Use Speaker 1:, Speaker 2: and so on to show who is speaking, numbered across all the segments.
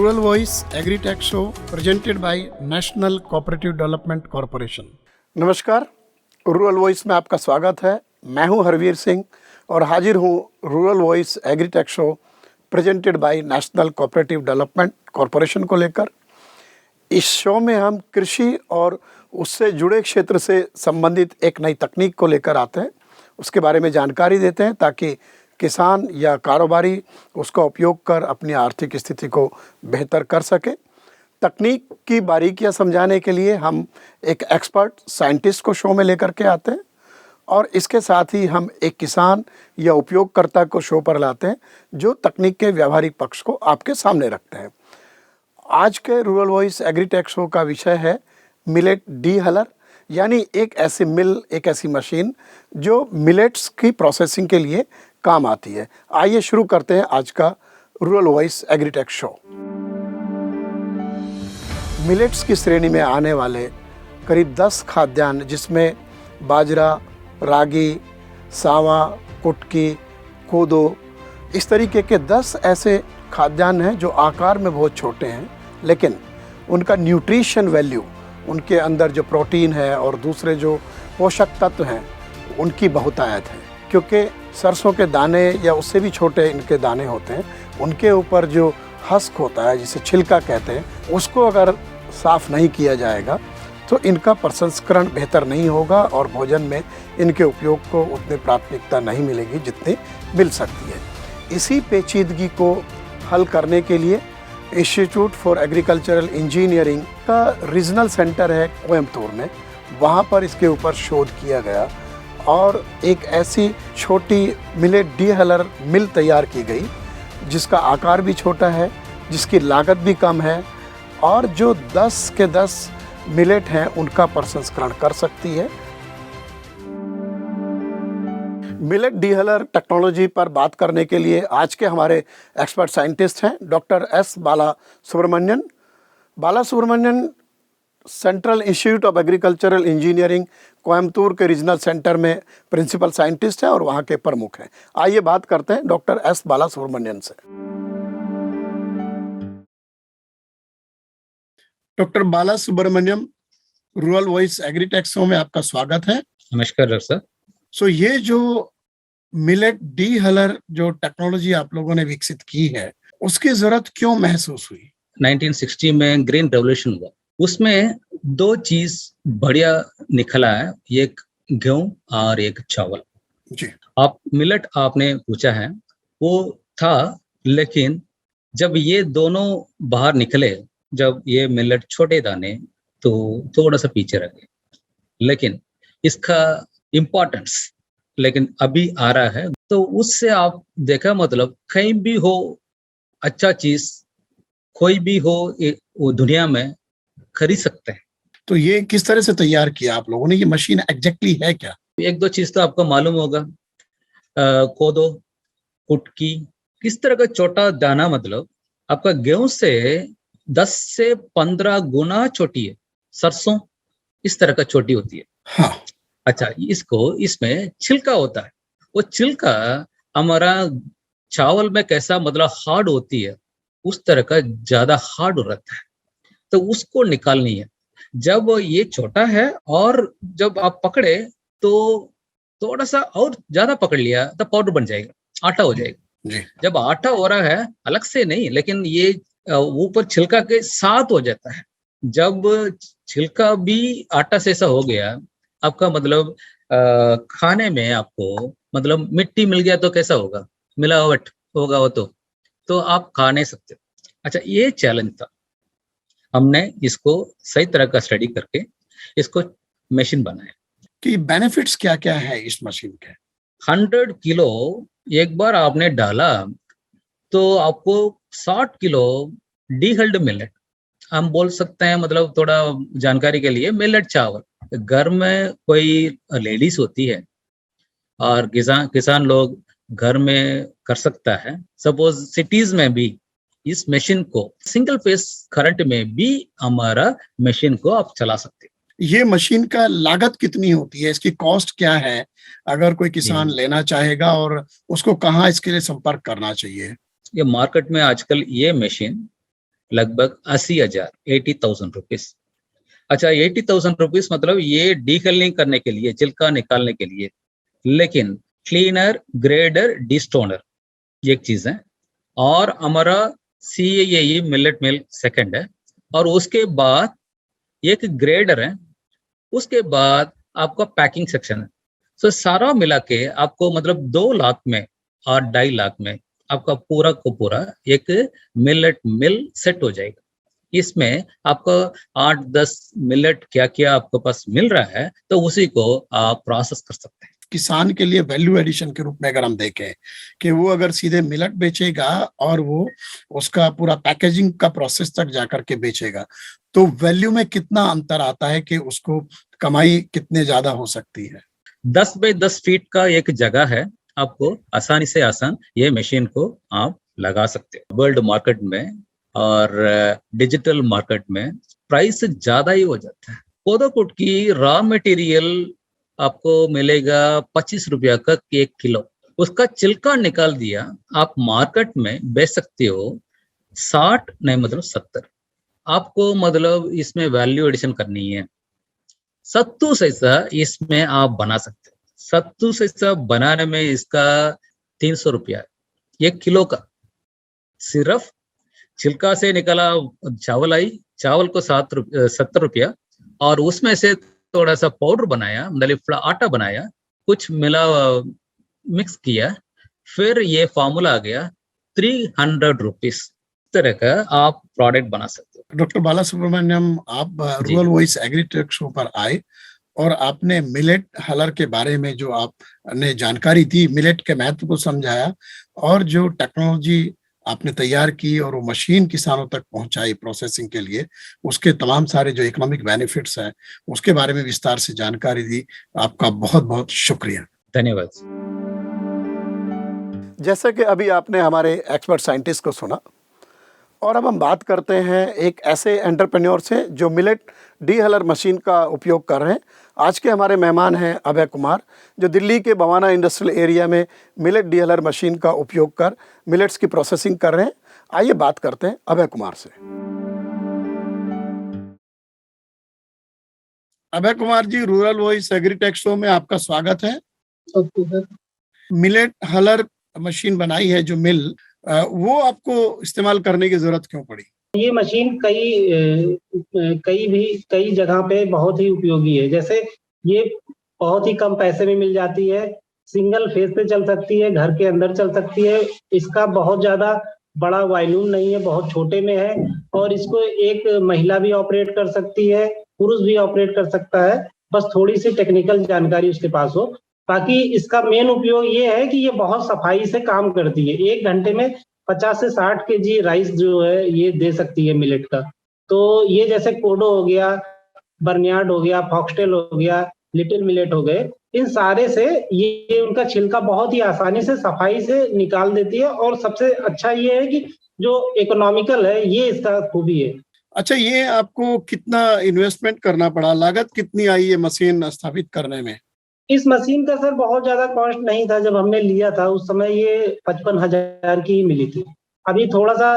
Speaker 1: Rural voice agritech show presented by national cooperative development corporation. नमस्कार, rural voice में आपका स्वागत है। मैं हूं हरवीर सिंह और हाजिर हूं rural voice agritech show presented by national cooperative development corporation को लेकर। इस शो में हम कृषि और उससे जुड़े क्षेत्र से संबंधित एक नई तकनीक को लेकर आते हैं, उसके बारे में जानकारी देते हैं ताकि किसान या कारोबारी उसका उपयोग कर अपनी आर्थिक स्थिति को बेहतर कर सके। तकनीक की बारीकियां समझाने के लिए हम एक एक्सपर्ट साइंटिस्ट को शो में लेकर के आते हैं और इसके साथ ही हम एक किसान या उपयोगकर्ता को शो पर लाते हैं जो तकनीक के व्यावहारिक पक्ष को आपके सामने रखते हैं। आज के रूरल वॉइस एग्रीटेक शो का विषय है मिलेट डीहलर, यानी एक ऐसी मिल, एक ऐसी मशीन जो मिलेट्स की प्रोसेसिंग के लिए काम आती है। आइए शुरू करते हैं आज का rural voice agritech show. Millets की श्रेणी में आने वाले करीब 10 खाद्यान्न, जिसमें बाजरा, रागी, सावा, कुटकी, कोदो, इस तरीके के 10 ऐसे खाद्यान्न हैं जो आकार में बहुत छोटे हैं, लेकिन उनका न्यूट्रिशन वैल्यू, उनके अंदर जो प्रोटीन है और दूसरे जो पोषक तत्व हैं उनकी बहुतायत है। क्योंकि सरसों के दाने या उससे भी छोटे इनके दाने होते हैं, उनके ऊपर जो हस्क होता है जिसे छिलका कहते हैं, उसको अगर साफ़ नहीं किया जाएगा तो इनका प्रसंस्करण बेहतर नहीं होगा और भोजन में इनके उपयोग को उतनी प्राथमिकता नहीं मिलेगी जितनी मिल सकती है। इसी पेचीदगी को हल करने के लिए इंस्टीट्यूट फॉर एग्रीकल्चरल इंजीनियरिंग का रीजनल सेंटर है कोयम्बतूर में, वहाँ पर इसके ऊपर शोध किया गया और एक ऐसी छोटी मिलेट डीहलर मिल तैयार की गई जिसका आकार भी छोटा है, जिसकी लागत भी कम है और जो 10 के 10 मिलेट हैं उनका प्रसंस्करण कर सकती है। मिलेट डीहलर टेक्नोलॉजी पर बात करने के लिए आज के हमारे एक्सपर्ट साइंटिस्ट हैं doctor S Bala Subramanian. Bala Subramanian central institute of agricultural engineering Coimbatore के रीजनल सेंटर में प्रिंसिपल साइंटिस्ट हैं और वहाँ के प्रमुख हैं। आइए बात करते हैं डॉक्टर एस बाला सुब्रमण्यन से। Doctor Bala Subramaniam, rural voice agritech show में आपका स्वागत है।
Speaker 2: नमस्कार डॉक्टर साहब।
Speaker 1: सो ये जो मिलेट डीहलर जो टेक्नोलॉजी आप लोगों ने विकसित की है, उसकी जरूरत क्यों महसूस हुई?
Speaker 2: 1960 में ग्रीन रेवोल्यूशन हुआ, उसमें 2 चीज बढ़िया निकला है, एक गेहूं और एक चावल
Speaker 1: जी।
Speaker 2: आप मिलेट आपने पूछा है, वो था, लेकिन जब ये दोनों बाहर निकले, जब ये मिलेट छोटे दाने तो थोड़ा सा पीछे रह गए, लेकिन इसका इम्पोर्टेंस लेकिन अभी आ रहा है। तो उससे आप देखा, मतलब कहीं भी हो अच्छा चीज, कोई भी हो वो दुनिया में खरीद सकते हैं।
Speaker 1: तो ये किस तरह से तैयार किया आप लोगों ने? ये मशीन एग्जैक्टली है क्या?
Speaker 2: 1-2 चीज तो आपको मालूम होगा, कोदो, कुटकी, किस तरह का छोटा दाना, मतलब आपका गेहूं से 10 से 15 गुना छोटी है। सरसों इस तरह का छोटी होती है।
Speaker 1: हाँ।
Speaker 2: अच्छा, इसमें छिलका होता है, वो छिलका हमारा चावल में कैसा मतलब हार्ड होती है, उस तरह का ज्यादा हार्ड रहता है, तो उसको निकालनी है। जब ये छोटा है और जब आप पकड़े तो थोड़ा सा और ज्यादा पकड़ लिया तो पाउडर बन जाएगा, आटा हो जाएगा
Speaker 1: जी।
Speaker 2: जब आटा हो रहा है अलग से नहीं, लेकिन ये ऊपर छिलका के साथ हो जाता है। जब छिलका भी आटा से ऐसा हो गया, आपका मतलब खाने में आपको मतलब मिट्टी मिल गया तो कैसा होगा, मिलावट होगा वो, तो आप खा नहीं सकते। अच्छा, ये चैलेंज था। हमने इसको सही तरह का स्टडी करके इसको मशीन बनाया।
Speaker 1: कि बेनिफिट्स क्या क्या है इस मशीन के?
Speaker 2: 100 किलो एक बार आपने डाला तो आपको 60 किलो डीहल्ड मिलेट, हम बोल सकते हैं, मतलब थोड़ा जानकारी के लिए, मिलेट चावल। घर में कोई लेडीज होती है और किसान लोग घर में कर सकता है। सपोज सिटीज में भी इस मशीन को सिंगल फेस करंट में भी हमारा मशीन को आप चला सकते हैं।
Speaker 1: ये मशीन का लागत कितनी होती है, इसकी कॉस्ट क्या है, अगर कोई किसान लेना चाहेगा, और उसको कहाँ इसके लिए संपर्क करना चाहिए?
Speaker 2: ये मार्केट में आजकल ये मशीन लगभग 80,000, 80,000 रुपीस। अच्छा, 80,000 रुपीस मतलब ये डीहलिंग करने के लिए, छिलका निकालने के लिए। लेकिन क्लीनर, ग्रेडर, डिस्टोनर ये एक चीज है, और हमारा CAE मिलेट मिल सेकंड है, और उसके बाद एक ग्रेडर है, उसके बाद आपका पैकिंग सेक्शन है। सो सारा मिला के आपको मतलब 2 लाख में और 2.5 लाख में आपका पूरा को पूरा एक मिलेट मिल सेट हो जाएगा। इसमें आपको 8-10 मिलेट क्या क्या आपके पास मिल रहा है, तो उसी को आप प्रोसेस कर सकते हैं।
Speaker 1: किसान के लिए वैल्यू एडिशन के रूप में अगर हम देखें कि वो अगर सीधे मिलेट बेचेगा और वो उसका पूरा पैकेजिंग का प्रोसेस तक जाकर के बेचेगा, तो वैल्यू में कितना अंतर आता है कि उसको कमाई कितने ज्यादा हो सकती है?
Speaker 2: 10 बाई 10 फीट का एक जगह है, आपको आसानी से आसान ये मशीन को आप लगा सकते हो। वर्ल्ड मार्केट में और डिजिटल मार्केट में प्राइस ज्यादा ही हो जाता है। कोदोकुट की रॉ मटेरियल आपको मिलेगा 25 रुपया का 1 किलो। उसका छिलका निकाल दिया, आप मार्केट में बेच सकते हो 60 नहीं मतलब 70। आपको मतलब इसमें वैल्यू एडिशन करनी है। सत्तू सैसा इसमें आप बना सकते हो। सत्तू सैसा बनाने में इसका 300 रुपया 1 किलो का। सिर्फ छिलका से निकला चावल आई, चावल को 70 रुपया, और उसमें से थोड़ा सा पाउडर बनाया, मतलब आटा बनाया, कुछ मिला, मिक्स किया, फिर ये फॉर्मूला आ गया 300 रुपीस। इस तरह का आप प्रोडक्ट बना सकते हो।
Speaker 1: डॉक्टर बाला सुब्रमण्यम, आप रूरल वॉइस एग्रीटेक शो पर आए और आपने मिलेट हलर के बारे में जो आपने जानकारी दी, मिलेट के महत्व को समझाया, और जो टेक्नोलॉजी आपने तैयार की और वो मशीन किसानों तक पहुंचाई प्रोसेसिंग के लिए, उसके तमाम सारे जो इकोनॉमिक बेनिफिट्स हैं उसके बारे में विस्तार से जानकारी दी। आपका बहुत बहुत शुक्रिया।
Speaker 2: धन्यवाद।
Speaker 1: जैसे कि अभी आपने हमारे एक्सपर्ट साइंटिस्ट को सुना, और अब हम बात करते हैं एक ऐसे एंटरप्रेन्योर से जो मिलेट डीहलर मशीन का उपयोग कर रहे हैं। आज के हमारे मेहमान हैं अभय कुमार, जो दिल्ली के बवाना इंडस्ट्रियल एरिया में मिलेट डीहलर मशीन का उपयोग कर मिलेट्स की प्रोसेसिंग कर रहे हैं। आइए बात करते हैं अभय कुमार से। Abhay Kumar ji, rural voice agritech show में आपका स्वागत है। मिलेट हलर मशीन बनाई है जो मिल, वो आपको इस्तेमाल करने की जरूरत क्यों पड़ी?
Speaker 3: ये मशीन कई जगह पे बहुत ही उपयोगी है। जैसे ये बहुत ही कम पैसे में मिल जाती है, सिंगल फेज पे चल सकती है, घर के अंदर चल सकती है, इसका बहुत ज्यादा बड़ा वॉल्यूम नहीं है, बहुत छोटे में है, और इसको एक महिला भी ऑपरेट कर सकती है, पुरुष भी ऑपरेट कर सकता है, बस थोड़ी सी टेक्निकल जानकारी उसके पास हो। बाकी इसका मेन उपयोग ये है कि ये बहुत सफाई से काम करती है। 1 घंटे में 50 से 60 केजी राइस जो है ये दे सकती है मिलेट का। तो ये जैसे कोडो हो गया, बर्नयार्ड हो गया, फॉक्सटेल हो गया, लिटिल मिलेट हो गए, इन सारे से ये उनका छिलका बहुत ही आसानी से सफाई से निकाल देती है, और सबसे अच्छा ये है कि जो इकोनॉमिकल है, ये इसका खूबी है।
Speaker 1: अच्छा, ये आपको कितना इन्वेस्टमेंट करना पड़ा, लागत कितनी आई ये मशीन स्थापित करने में?
Speaker 3: इस मशीन का सर बहुत ज्यादा कॉस्ट नहीं था। जब हमने लिया था उस समय ये 55,000 की ही मिली थी। अभी थोड़ा सा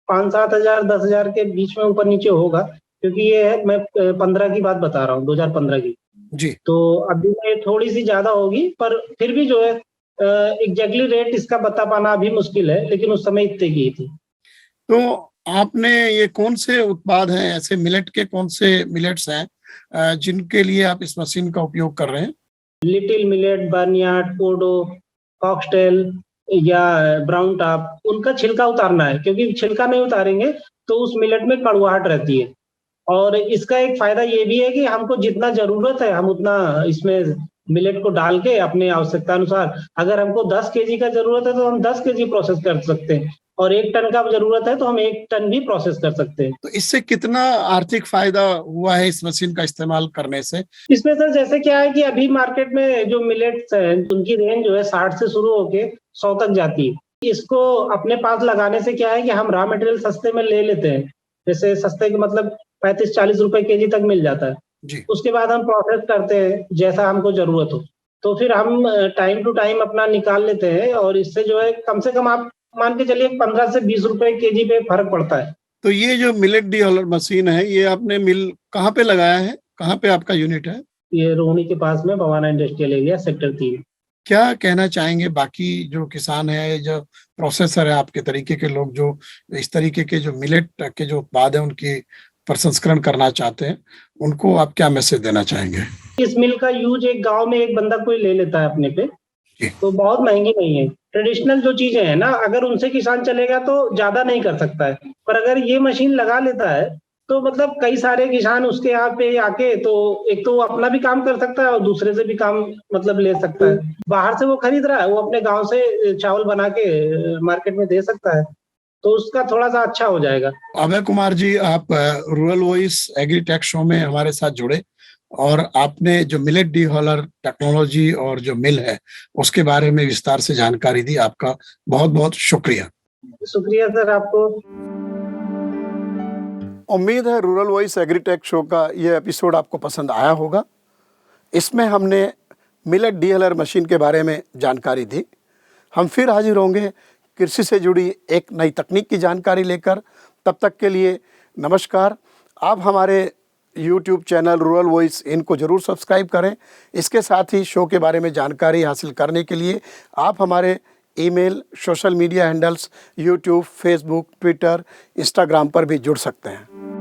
Speaker 3: 5-7 हजार 10 हजार के बीच में ऊपर नीचे होगा, क्योंकि ये है, मैं 15 की बात बता रहा हूँ, 2015 की
Speaker 1: जी।
Speaker 3: तो अभी में थोड़ी सी ज्यादा होगी, पर फिर भी जो है एग्जैक्टली रेट इसका बता पाना अभी मुश्किल है, लेकिन उस समय इतने की थी।
Speaker 1: तो आपने ये कौन से उत्पाद हैं, ऐसे मिलेट के कौन से मिलेट्स हैं जिनके लिए आप इस मशीन का उपयोग कर रहे हैं?
Speaker 3: लिटिल मिलेट, बर्नयार्ड, कोडो, फॉक्सटेल या ब्राउन टॉप, उनका छिलका उतारना है, क्योंकि छिलका नहीं उतारेंगे तो उस मिलेट में कड़वाहट रहती है। और इसका एक फायदा ये भी है कि हमको जितना जरूरत है हम उतना इसमें मिलेट को डाल के अपने आवश्यकता अनुसार, अगर हमको 10 केजी का जरूरत है तो हम 10 केजी प्रोसेस कर सकते हैं, और 1 टन का जरूरत है तो हम 1 टन भी प्रोसेस कर सकते हैं।
Speaker 1: तो इससे कितना आर्थिक फायदा हुआ है इस मशीन का इस्तेमाल करने से?
Speaker 3: इसमें सर जैसे क्या है कि अभी मार्केट में जो मिलेट्स है उनकी रेंज जो है 60 से शुरू होके 100 तक जाती है। इसको अपने पास लगाने से क्या है कि हम रॉ मटेरियल सस्ते में ले लेते हैं। जैसे सस्ते के मतलब 35-40 रुपए केजी तक मिल जाता है
Speaker 1: जी।
Speaker 3: उसके बाद हम प्रोसेस करते हैं जैसा हमको जरूरत हो, तो फिर हम टाइम टू टाइम अपना निकाल लेते हैं, और इससे जो है कम से कम आप मान के चलिए 15 से 20 रुपए केजी पे फर्क पड़ता है।
Speaker 1: तो ये जो मिलेट डीहलर मशीन है, ये आपने मिल कहाँ पे लगाया है, कहाँ पे आपका यूनिट है?
Speaker 3: ये रोहिणी के पास में भवाना इंडस्ट्रियल एरिया सेक्टर 3।
Speaker 1: क्या कहना चाहेंगे बाकी जो किसान है, जो प्रोसेसर है आपके तरीके के लोग, जो इस तरीके के जो मिलेट के जो उत्पाद है उनकी प्रसंस्करण करना चाहते हैं, उनको आप क्या मैसेज देना चाहेंगे?
Speaker 3: इस मिल का यूज एक गांव में एक बंदा कोई ले लेता है अपने पे,
Speaker 1: जी।
Speaker 3: तो बहुत महंगी नहीं है। ट्रेडिशनल जो चीजें हैं ना, अगर उनसे किसान चलेगा तो ज्यादा नहीं कर सकता है, पर अगर ये मशीन लगा लेता है तो मतलब कई सारे किसान उसके यहाँ पे आके, तो एक तो वो अपना भी काम कर सकता है और दूसरे से भी काम मतलब ले सकता है। बाहर से वो खरीद रहा है, वो अपने गांव से चावल बना के मार्केट में दे सकता है, तो उसका थोड़ा सा अच्छा हो जाएगा।
Speaker 1: अभय कुमार जी, आप रूरल वॉइस एग्रीटेक शो में हमारे साथ जुड़े और आपने जो मिलेट डीहलर टेक्नोलॉजी और जो मिल है उसके बारे में विस्तार से जानकारी दी। आपका बहुत बहुत शुक्रिया।
Speaker 3: शुक्रिया सर आपको।
Speaker 1: उम्मीद है रूरल वॉइस एग्रीटेक शो का ये एपिसोड आपको पसंद आया होगा। इसमें हमने मिलेट डीहलर मशीन के बारे में जानकारी दी। हम फिर हाजिर होंगे कृषि से जुड़ी एक नई तकनीक की जानकारी लेकर। तब तक के लिए नमस्कार। आप हमारे YouTube चैनल रूरल वॉइस इनको ज़रूर सब्सक्राइब करें। इसके साथ ही शो के बारे में जानकारी हासिल करने के लिए आप हमारे email, social media handles, YouTube, Facebook, Twitter, Instagram पर भी जुड़ सकते हैं।